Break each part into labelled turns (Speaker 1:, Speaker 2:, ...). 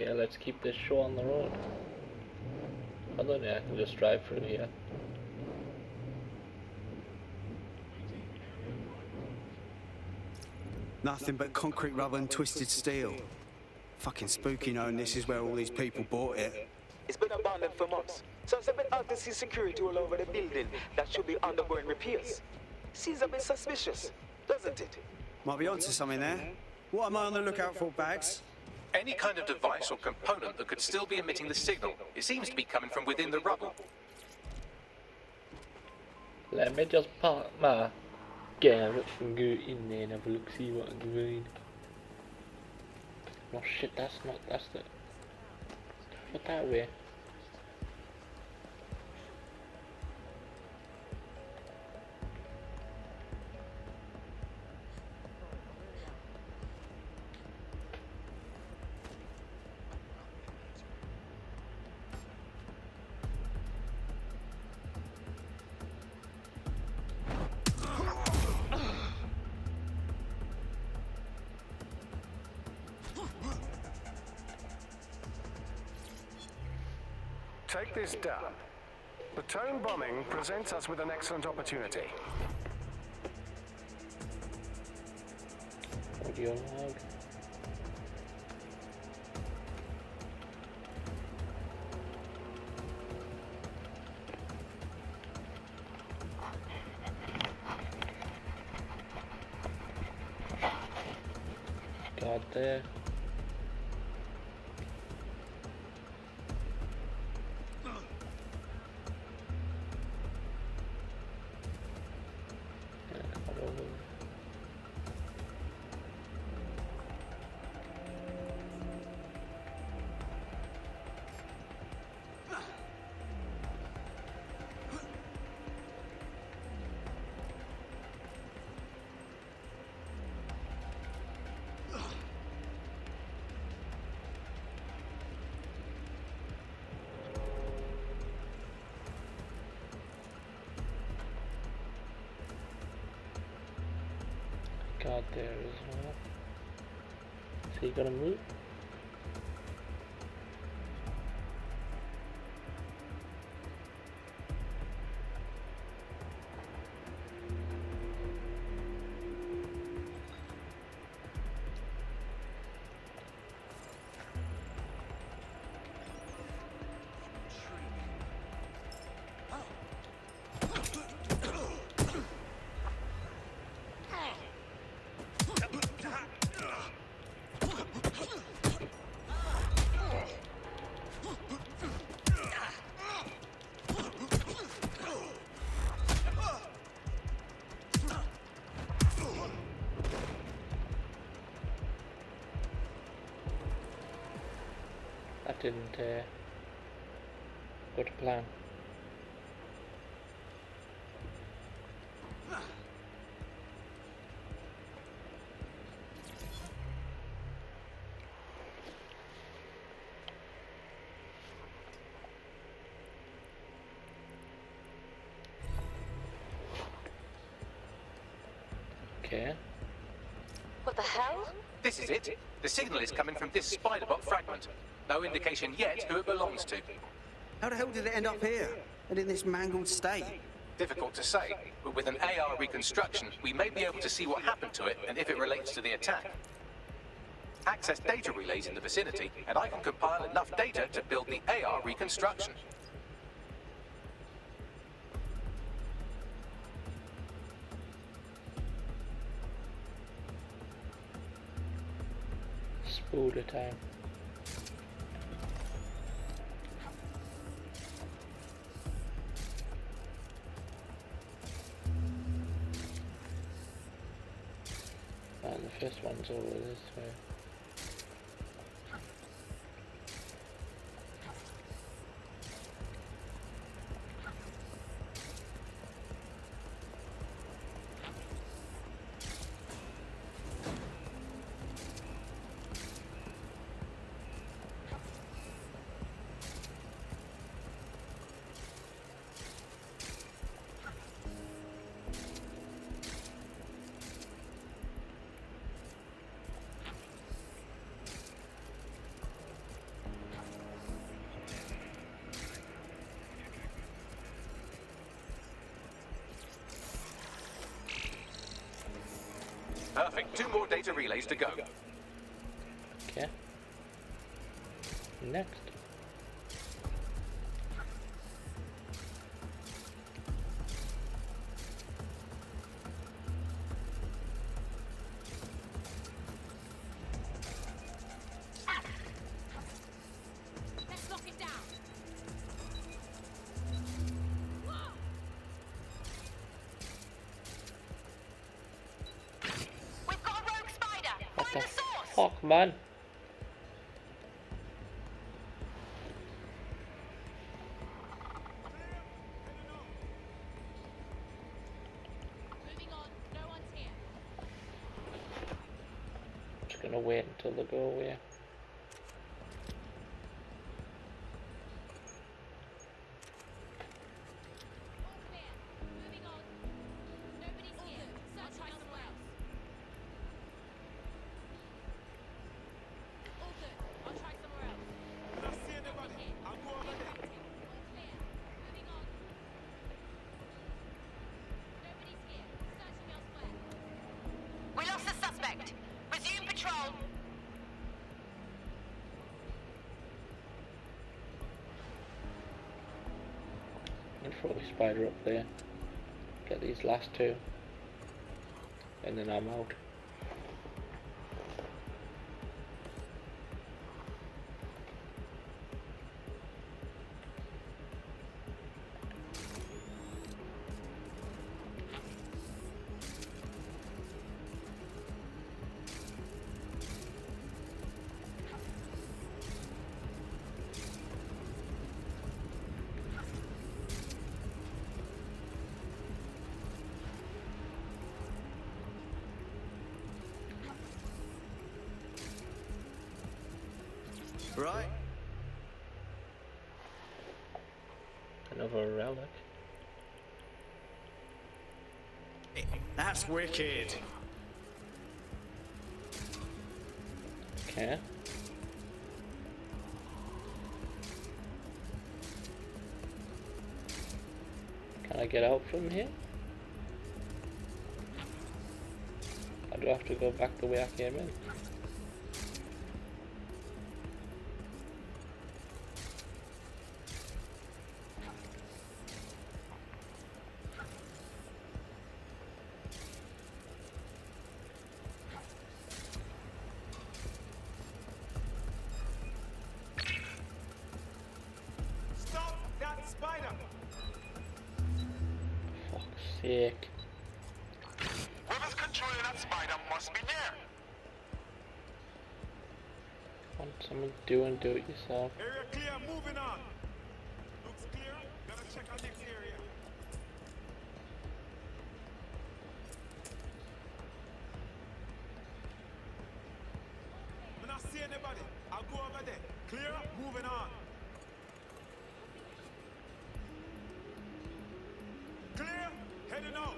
Speaker 1: Okay, let's keep this show on the road. I don't know, I can just drive through here.
Speaker 2: Nothing but concrete rubber and twisted steel. Fucking spooky knowing this is where all these people bought it.
Speaker 3: It's been abandoned for months, so it's a bit hard to see security all over the building that should be undergoing repairs. Seems a bit suspicious, doesn't it?
Speaker 2: Might be onto something there. What am I on the lookout for, Bags?
Speaker 4: Any kind of device or component that could still be emitting the signal. It seems to be coming from within the rubble.
Speaker 1: Let me just park my Garrett and go in there and have a look, see what I can find. Oh shit, that's the... What that way?
Speaker 5: Take this down. The tone bombing presents us with an excellent opportunity.
Speaker 1: Audio log. God there. God, there is one. Is he gonna move? That didn't go to plan. Okay.
Speaker 6: What the hell?
Speaker 4: This is it. The signal is coming from this spider-bot fragment. No indication yet who it belongs to.
Speaker 2: How the hell did it end up here? And in this mangled state?
Speaker 4: Difficult to say, but with an AR reconstruction, we may be able to see what happened to it and if it relates to the attack. Access data relays in the vicinity, and I can compile enough data to build the AR reconstruction.
Speaker 1: Spooler time. And the first one's over this way.
Speaker 4: Perfect. 2 more data relays to go.
Speaker 1: Okay. Next.
Speaker 6: Let's lock it down. We've got a rogue spider.
Speaker 1: What
Speaker 6: Find
Speaker 1: the
Speaker 6: the source.
Speaker 1: fuck, man?
Speaker 6: Moving on. No one's here.
Speaker 1: Just gonna wait until they go away.
Speaker 6: All clear. Moving on. Nobody's here. Search elsewhere. All good. I'll try somewhere else.
Speaker 3: Not see anybody. I'll go over there.
Speaker 6: All clear. Moving on. Nobody's here. Searching elsewhere. We lost the suspect. Resume patrol.
Speaker 1: And throw a spider up there. Get these last 2. And then I'm out.
Speaker 2: Right?
Speaker 1: Another relic.
Speaker 2: That's wicked.
Speaker 1: Okay. Can I get out from here? I do have to go back the way I came in.
Speaker 3: Stop that spider.
Speaker 1: Fuck's sake.
Speaker 3: Whoever's controlling that spider must be near.
Speaker 1: Want someone do and do it yourself.
Speaker 3: Area clear, moving on. Looks clear. Gotta check our next area. I'm not seeing anybody. I'll go over there. Clear, moving on. Clear, heading out.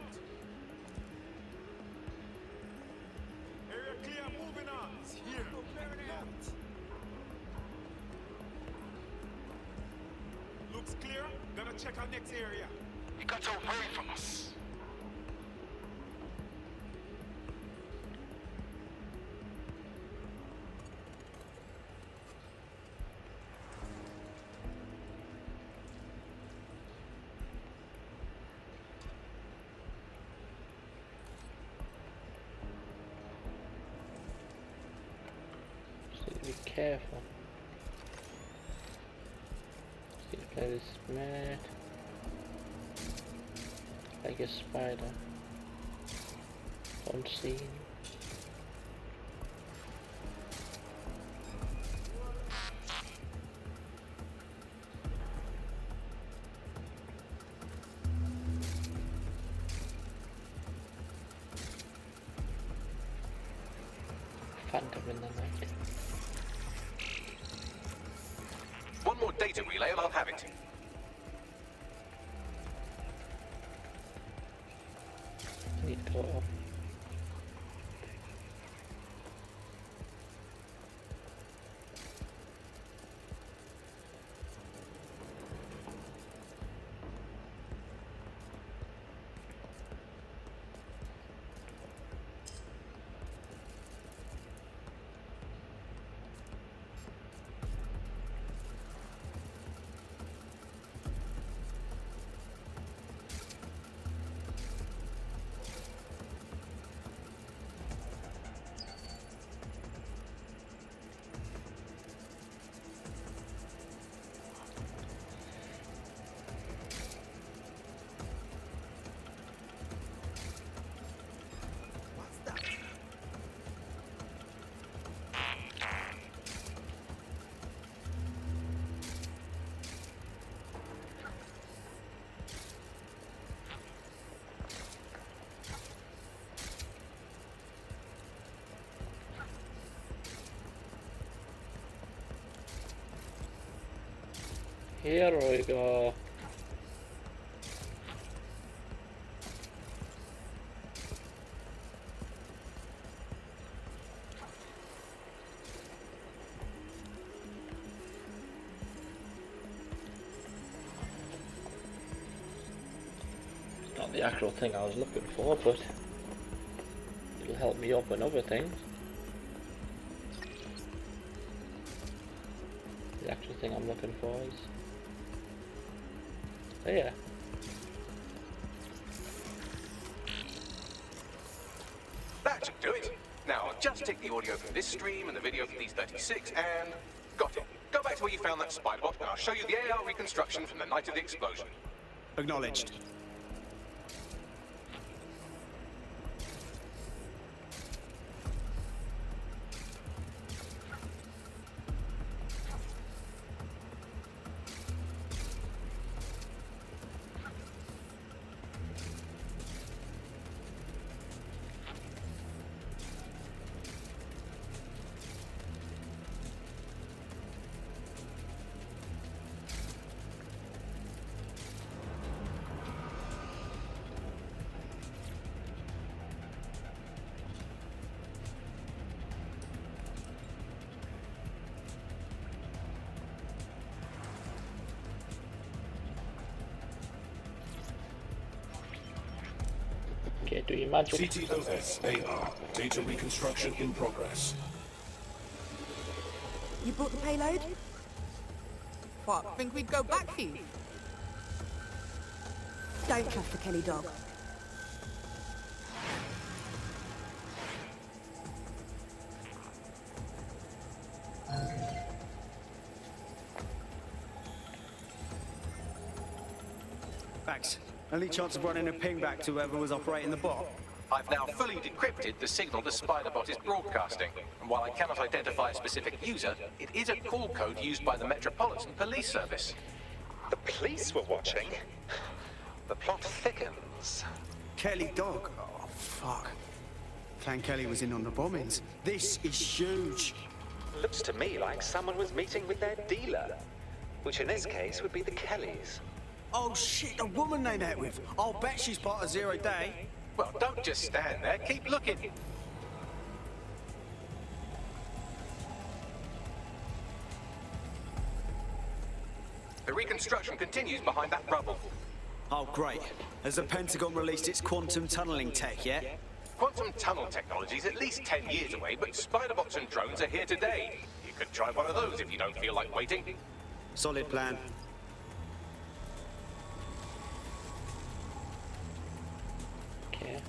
Speaker 3: Area clear, moving on. It's here. Clearing out. Looks clear. Gotta check our next area. He got away from us.
Speaker 1: Just need to be careful. Just need to play this smart. Like a spider. Unseen. Phantom in the night.
Speaker 4: One more data relay and I'll have it.
Speaker 1: Need to go up. Here we go. It's not the actual thing I was looking for, but it'll help me open other things. The actual thing I'm looking for is there.
Speaker 4: That should do it. Now, I'll just take the audio from this stream and the video from these 36 and... got it. Go back to where you found that spy bot and I'll show you the AR reconstruction from the night of the explosion.
Speaker 2: Acknowledged.
Speaker 1: Okay, do your magic.
Speaker 7: CTOS AR. Data reconstruction in progress.
Speaker 8: You brought the payload? What, think we'd go back for you? Don't trust the Kelly dog.
Speaker 2: Thanks. Only chance of running a ping back to whoever was operating the bot?
Speaker 4: I've now fully decrypted the signal the Spiderbot is broadcasting, and while I cannot identify a specific user, it is a call code used by the Metropolitan Police Service.
Speaker 3: The police were watching. The plot thickens.
Speaker 2: Kelly dog? Oh, fuck. Clan Kelly was in on the bombings. This is huge.
Speaker 3: Looks to me like someone was meeting with their dealer, which in this case would be the Kellys.
Speaker 2: Oh shit, the woman they met with. I'll bet she's part of Zero Day.
Speaker 4: Well, don't just stand there, keep looking. The reconstruction continues behind that rubble.
Speaker 2: Oh great. Has the Pentagon released its quantum tunneling tech yet?
Speaker 4: Quantum tunnel technology is at least 10 years away, but Spiderbots and drones are here today. You could try one of those if you don't feel like waiting.
Speaker 2: Solid plan.
Speaker 1: Okay.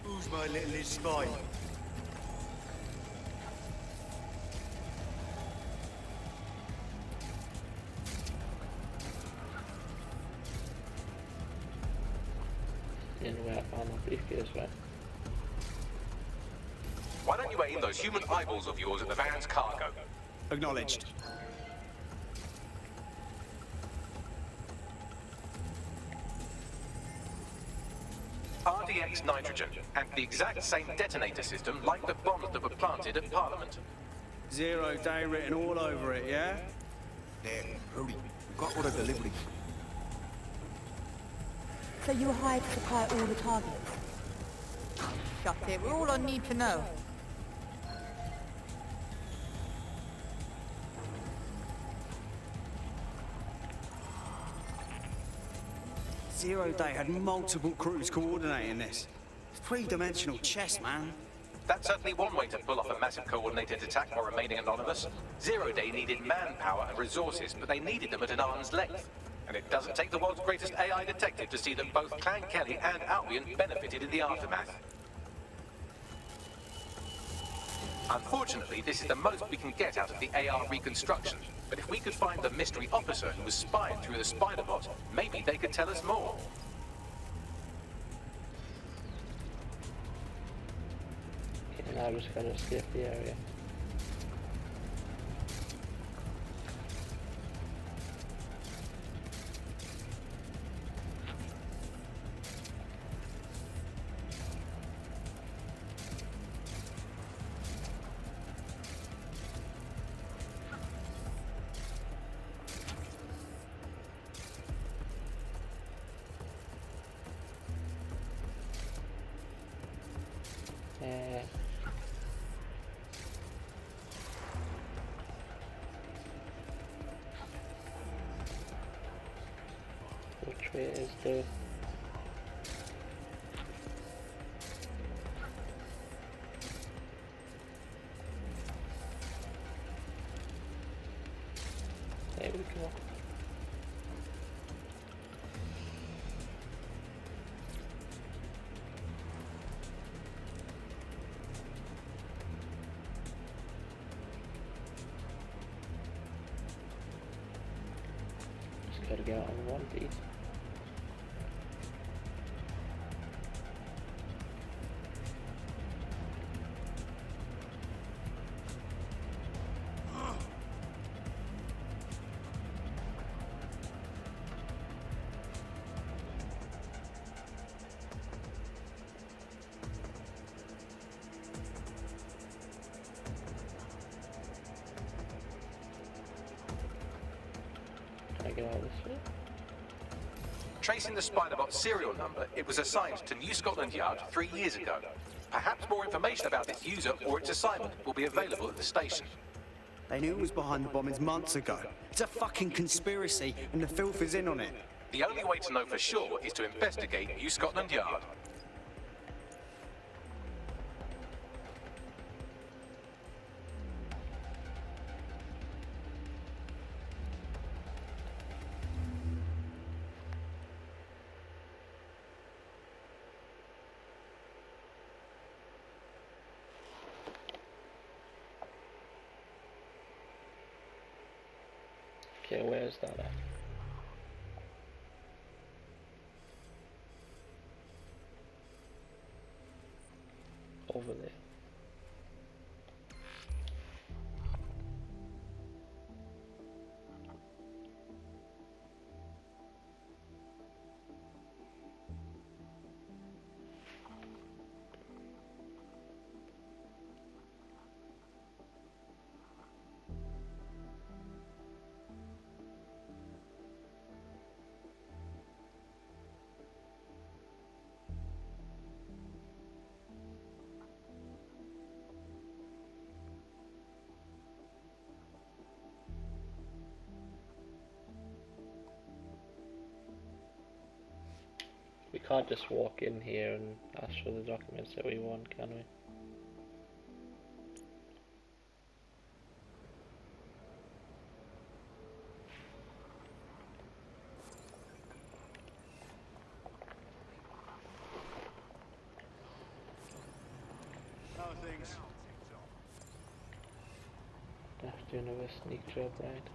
Speaker 2: Who's my little spy?
Speaker 1: The only way I found the briefcase, right?
Speaker 4: Why don't you aim those human eyeballs of yours at the van's cargo?
Speaker 2: Acknowledged.
Speaker 4: RDX nitrogen, and the exact same detonator system like the bombs that were planted at Parliament.
Speaker 2: Zero Day written all over it, yeah?
Speaker 9: There, hurry. We got all the delivery.
Speaker 8: So you were hired to supply all the targets? Shut it, we're all on need to know.
Speaker 2: Zero Day had multiple crews coordinating this. Three-dimensional chess, man.
Speaker 4: That's certainly one way to pull off a massive coordinated attack while remaining anonymous. Zero Day needed manpower and resources, but they needed them at an arm's length. And it doesn't take the world's greatest AI detective to see that both Clan Kelly and Albion benefited in the aftermath. Unfortunately, this is the most we can get out of the AR reconstruction. But if we could find the mystery officer who was spying through the Spiderbot, maybe they could tell us more.
Speaker 1: Okay, now I'm just gonna escape the area. Okay. Which way is the... There we go. Just gotta get on one of these. Can I get out this way?
Speaker 4: Tracing the Spider-Bot serial number, it was assigned to New Scotland Yard 3 years ago. Perhaps more information about its user or its assignment will be available at the station.
Speaker 2: They knew it was behind the bombings months ago. It's a fucking conspiracy, and the filth is in on it.
Speaker 4: The only way to know for sure is to investigate New Scotland Yard.
Speaker 1: Okay, where's that at? Over there. We can't just walk in here and ask for the documents that we want, can we? Have to do another sneak job, right?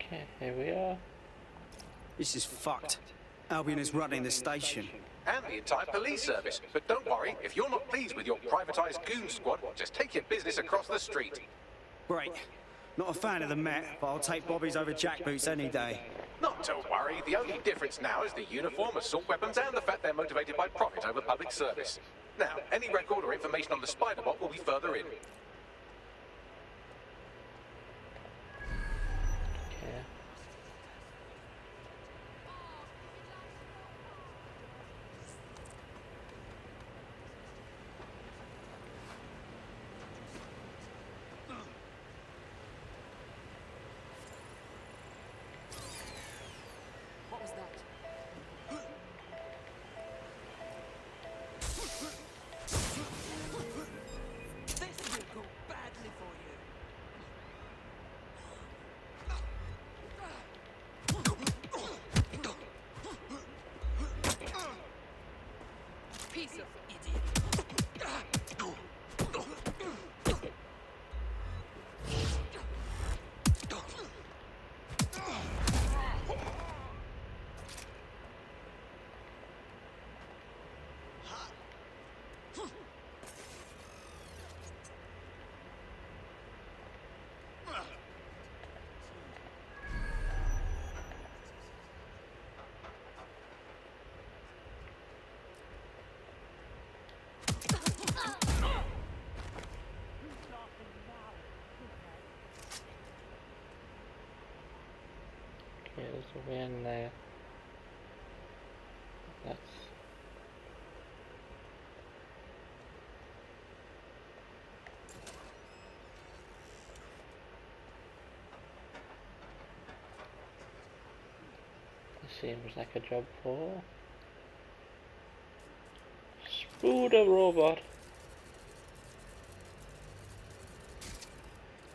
Speaker 1: Okay, here we are.
Speaker 2: This is fucked. Albion is running the station.
Speaker 4: And the entire police service. But don't worry, if you're not pleased with your privatized goon squad, just take your business across the street.
Speaker 2: Great. Not a fan of the Met, but I'll take Bobby's over jackboots any day.
Speaker 4: Not to worry, the only difference now is the uniform, assault weapons, and the fact they're motivated by profit over public service. Now, any record or information on the Spider-Bot will be further in.
Speaker 1: Okay.
Speaker 6: What was that?
Speaker 10: This will go badly for you. Piece of idiot.
Speaker 1: We're in there. That's seems like a job for Spooder Robot.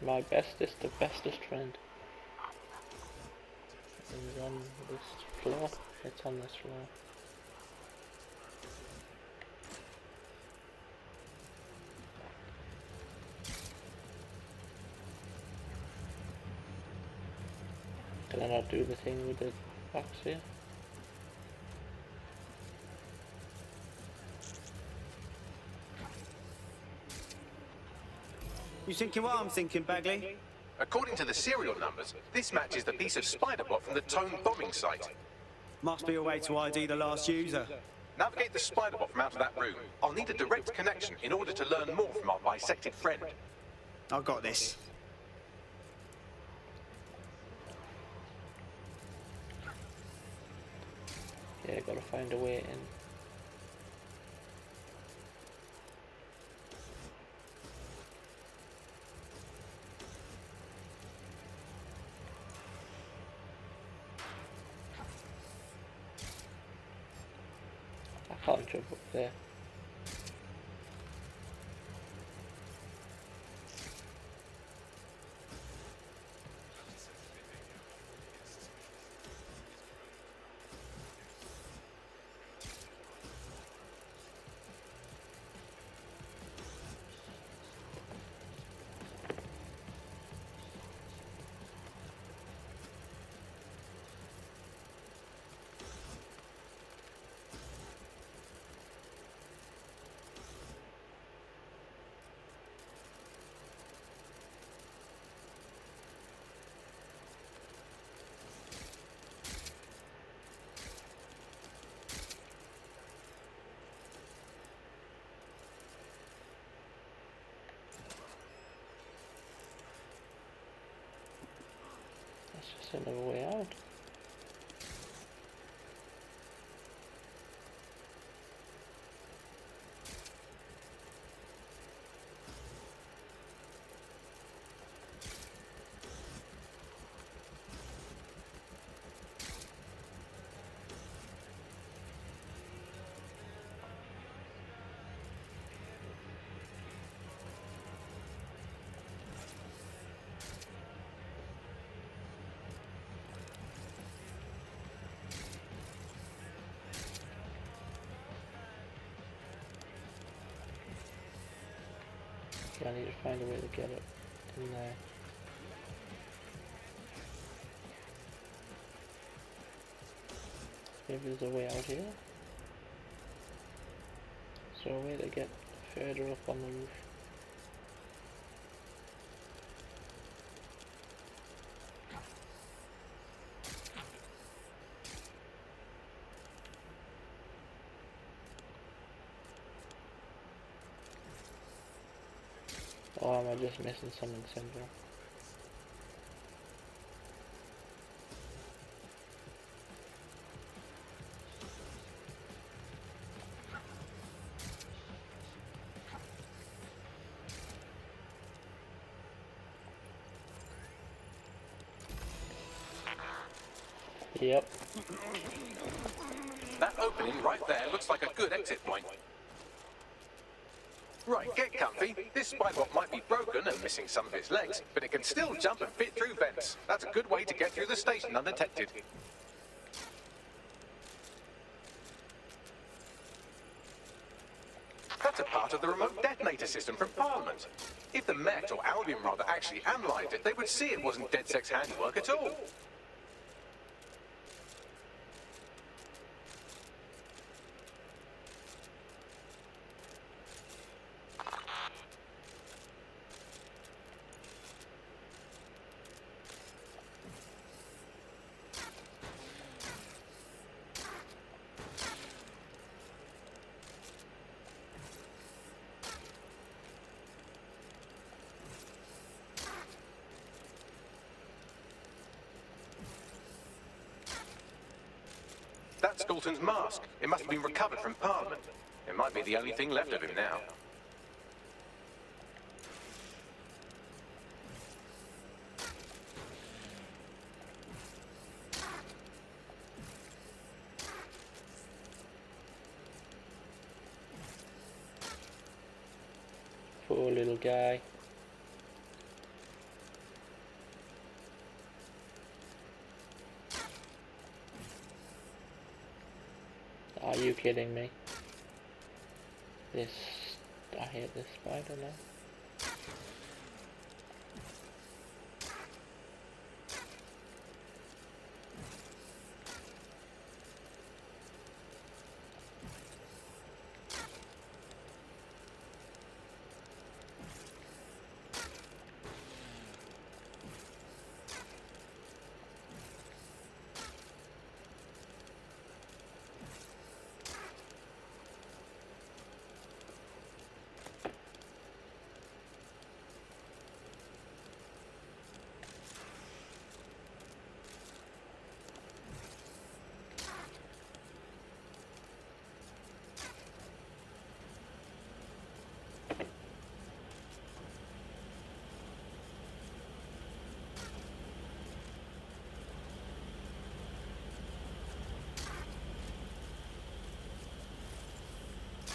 Speaker 1: My bestest of bestest friend. Is on this floor. It's on this floor. Can I not do the thing with the box here?
Speaker 2: You thinking what I'm thinking, Bagley?
Speaker 4: According to the serial numbers, this matches the piece of Spiderbot from the Tone bombing site.
Speaker 2: Must be a way to ID the last user.
Speaker 4: Navigate the Spiderbot from out of that room. I'll need a direct connection in order to learn more from our bisected friend.
Speaker 2: I've got this.
Speaker 1: Yeah, gotta find a way in. I can't jump up there. That's just another way out. I need to find a way to get it in there. Maybe there's a way out here. Is there a way to get further up on the roof? Or am I just missing something simple? Yep.
Speaker 4: That opening right there looks like a good exit point. Right, get comfy. This Spiderbot might be broken and missing some of its legs, but it can still jump and fit through vents. That's a good way to get through the station undetected. That's a part of the remote detonator system from Parliament. If the Met, or Albion rather, actually analysed it, they would see it wasn't DedSec's handiwork at all. That's Galton's mask. It must have been recovered from Parliament. It might be the only thing left of him now.
Speaker 1: Poor little guy. Are you kidding me? This... I hate this spider now.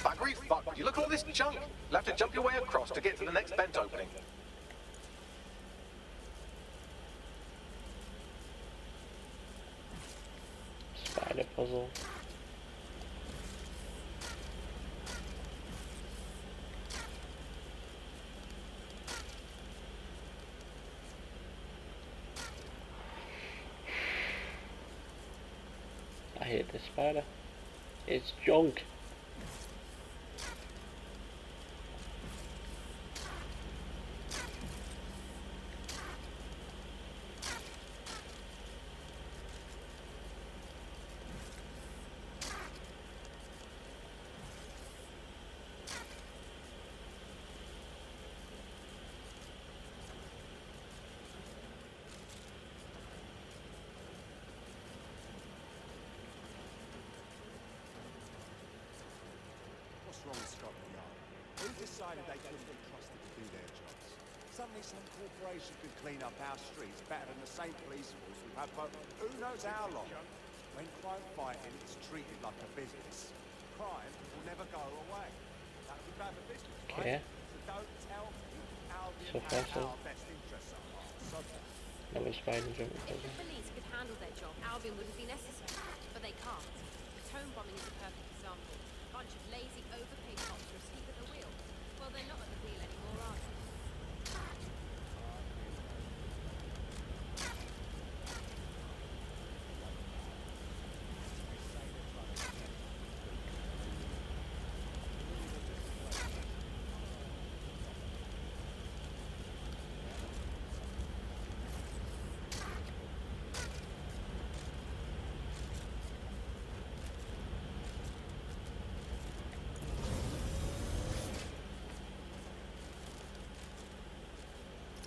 Speaker 4: Buggery fuck, would you look at all this junk? You'll have to jump your way across to get to the next vent opening.
Speaker 1: Spider puzzle. I hate this spider. It's junk.
Speaker 9: What's wrong with Scotland Yard? Who decided they couldn't be trusted to do their jobs? Suddenly some corporation could clean up our streets better than the same police force we've had for who knows how long. When crime fighting is treated like a business, crime will never go away. That would be bad for business, right?
Speaker 1: Okay.
Speaker 9: So don't tell me Albion
Speaker 1: So far,
Speaker 9: has
Speaker 1: so-
Speaker 9: our best interests at heart. So
Speaker 1: Another spider jump
Speaker 6: If
Speaker 1: puzzle.
Speaker 6: the police could handle their job, Albion wouldn't be necessary. But they can't. The Tone bombing is a perfect example. A bunch of lazy, overpaid cops are asleep at the wheel. Well, they're not at the wheel anymore, are they?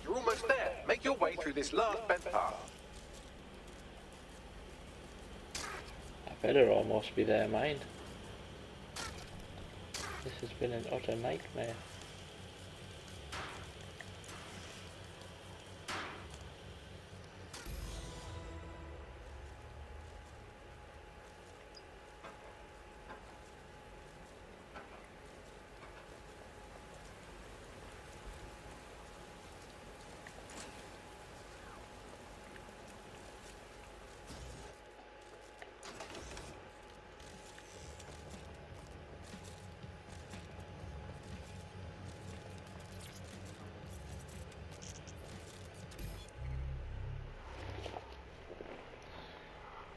Speaker 4: You're almost there. Make your way through this last bent path.
Speaker 1: I better almost be there, mind. This has been an utter nightmare.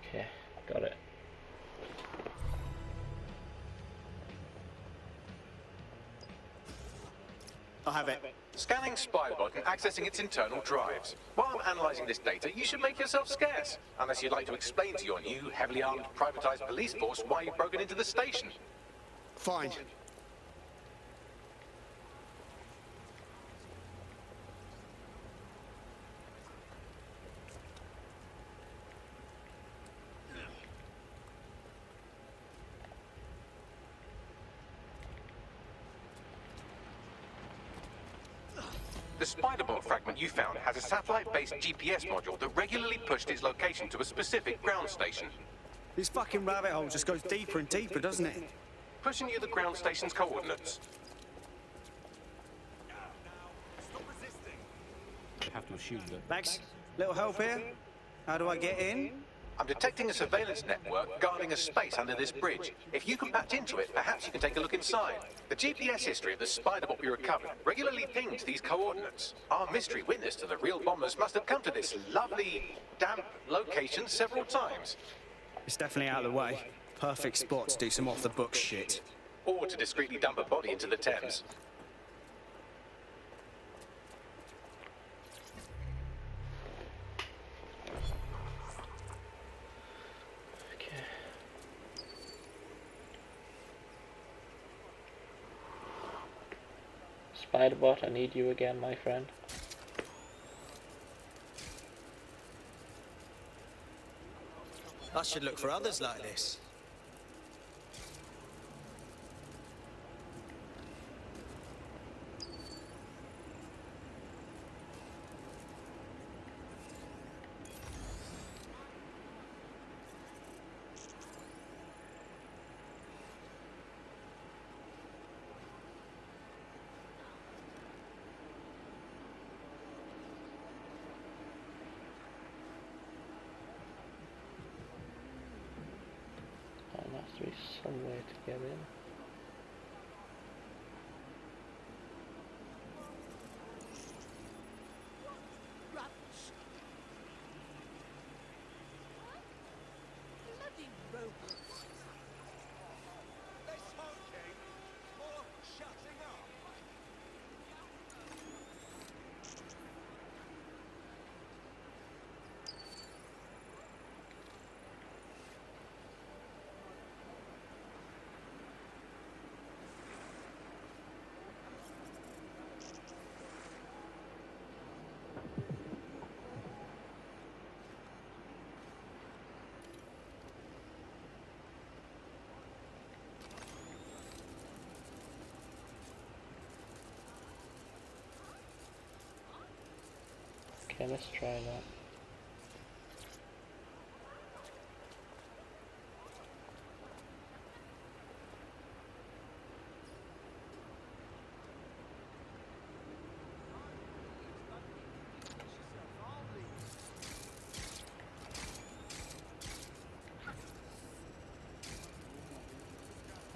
Speaker 1: Okay, got it.
Speaker 2: I have it.
Speaker 4: Scanning Spybot and accessing its internal drives. While I'm analysing this data, you should make yourself scarce. Unless you'd like to explain to your new, heavily armed, privatised police force why you've broken into the station.
Speaker 2: Fine.
Speaker 4: The Spiderbot fragment you found has a satellite-based GPS module that regularly pushed its location to a specific ground station.
Speaker 2: This fucking rabbit hole just goes deeper and deeper, doesn't it?
Speaker 4: Pushing you the ground station's coordinates.
Speaker 11: Have to shoot them.
Speaker 2: Max, little help here? How do I get in?
Speaker 4: I'm detecting a surveillance network guarding a space under this bridge. If you can patch into it, perhaps you can take a look inside. The GPS history of the Spiderbot we recovered regularly pings these coordinates. Our mystery witness to the real bombers must have come to this lovely, damp location several times.
Speaker 2: It's definitely out of the way. Perfect spot to do some off-the-book shit.
Speaker 4: Or to discreetly dump a body into the Thames.
Speaker 1: Spiderbot, I need you again, my friend.
Speaker 2: I should look for others like this.
Speaker 1: There has to be some way to get in.
Speaker 10: Bloody robots.
Speaker 9: They're smoking or shutting up.
Speaker 1: Okay, let's try that.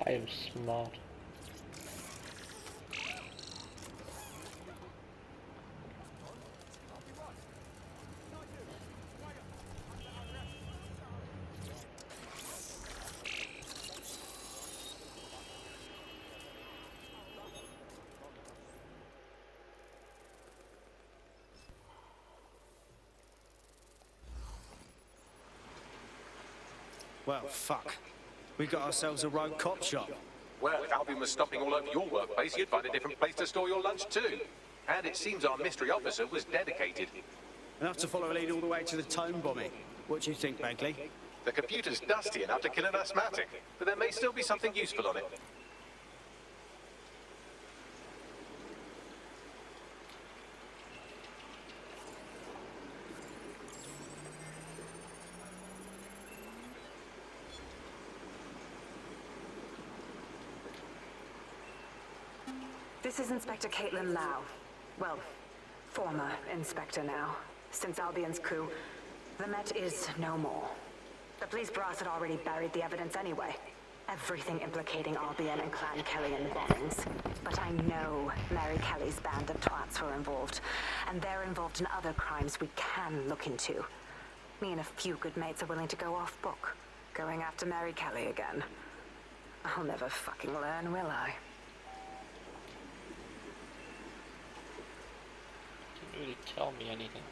Speaker 1: I am smart.
Speaker 2: Well, fuck. We got ourselves a rogue cop shop.
Speaker 4: Well, if Albion was stopping all over your workplace, you'd find a different place to store your lunch too. And it seems our mystery officer was dedicated.
Speaker 2: Enough to follow a lead all the way to the Tone bombing. What do you think, Bagley?
Speaker 4: The computer's dusty enough to kill an asthmatic, but there may still be something useful on it.
Speaker 12: This is Inspector Caitlin Lau. Well, former Inspector now. Since Albion's coup, the Met is no more. The police brass had already buried the evidence anyway. Everything implicating Albion and Clan Kelly in the bombings. But I know Mary Kelly's band of twats were involved. And they're involved in other crimes we can look into. Me and a few good mates are willing to go off book. Going after Mary Kelly again. I'll never fucking learn, will I?
Speaker 1: Didn't really tell me anything.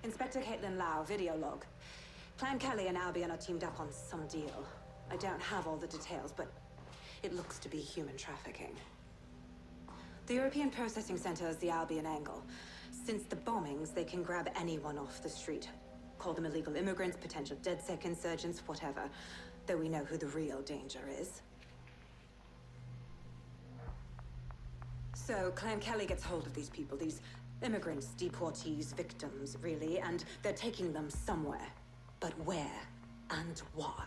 Speaker 12: Inspector Caitlin Lau, video log. Clan Kelly and Albion are teamed up on some deal. I don't have all the details, but it looks to be human trafficking. The European Processing Center is the Albion angle. Since the bombings, they can grab anyone off the street. Call them illegal immigrants, potential DedSec insurgents, whatever. Though we know who the real danger is. So, Clan Kelly gets hold of these people, these immigrants, deportees, victims, really, and they're taking them somewhere. But where and why?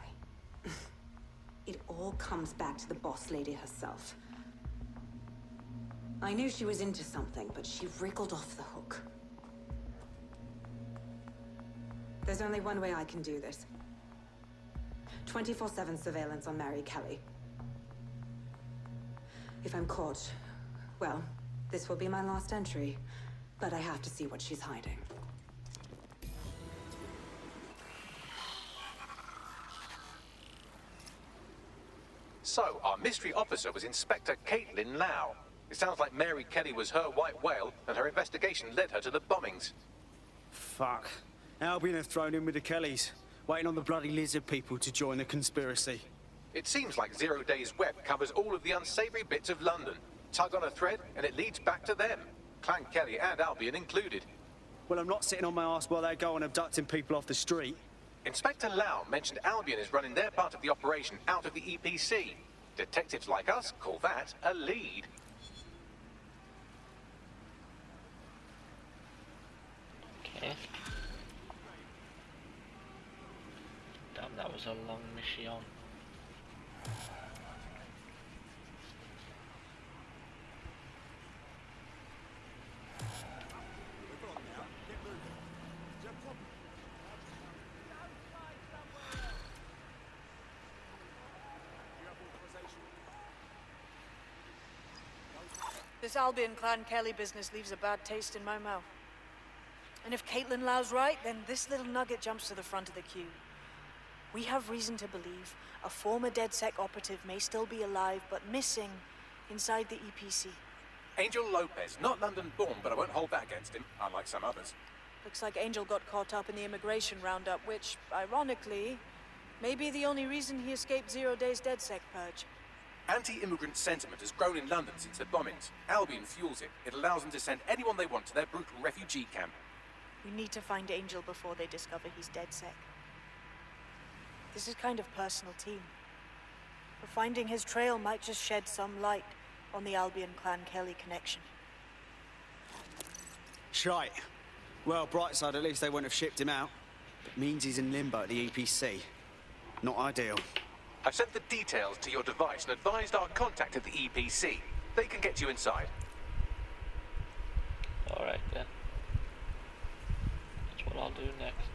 Speaker 12: It all comes back to the boss lady herself. I knew she was into something, but she wriggled off the hook. There's only one way I can do this. 24/7 surveillance on Mary Kelly. If I'm caught, well, this will be my last entry. But I have to see what she's hiding.
Speaker 4: So, our mystery officer was Inspector Caitlin Lau. It sounds like Mary Kelly was her white whale, and her investigation led her to the bombings.
Speaker 2: Fuck. Albion have thrown in with the Kellys, waiting on the bloody lizard people to join the conspiracy.
Speaker 4: It seems like Zero Days Web covers all of the unsavory bits of London. Tug on a thread, and it leads back to them. Clan Kelly and Albion included.
Speaker 2: Well, I'm not sitting on my ass while they go on abducting people off the street.
Speaker 4: Inspector Lau mentioned Albion is running their part of the operation out of the EPC. Detectives like us call that a lead.
Speaker 1: Okay. Damn, that was a long mission.
Speaker 10: This Albion Clan Kelly business leaves a bad taste in my mouth. And if Caitlin Lau's right, then this little nugget jumps to the front of the queue. We have reason to believe a former DedSec operative may still be alive, but missing inside the EPC.
Speaker 4: Angel Lopez, not London-born, but I won't hold that against him, unlike some others.
Speaker 10: Looks like Angel got caught up in the immigration roundup, which, ironically, may be the only reason he escaped 0 Days DedSec purge.
Speaker 4: Anti-immigrant sentiment has grown in London since the bombings. Albion fuels it. It allows them to send anyone they want to their brutal refugee camp.
Speaker 10: We need to find Angel before they discover he's DedSec. This is kind of personal team. But finding his trail might just shed some light on the Albion Clan Kelly connection.
Speaker 2: Shite. Well, bright side, at least they wouldn't have shipped him out. It means he's in limbo at the EPC. Not ideal.
Speaker 4: I've sent the details to your device and advised our contact at the EPC. They can get you inside.
Speaker 1: Alright then. That's what I'll do next.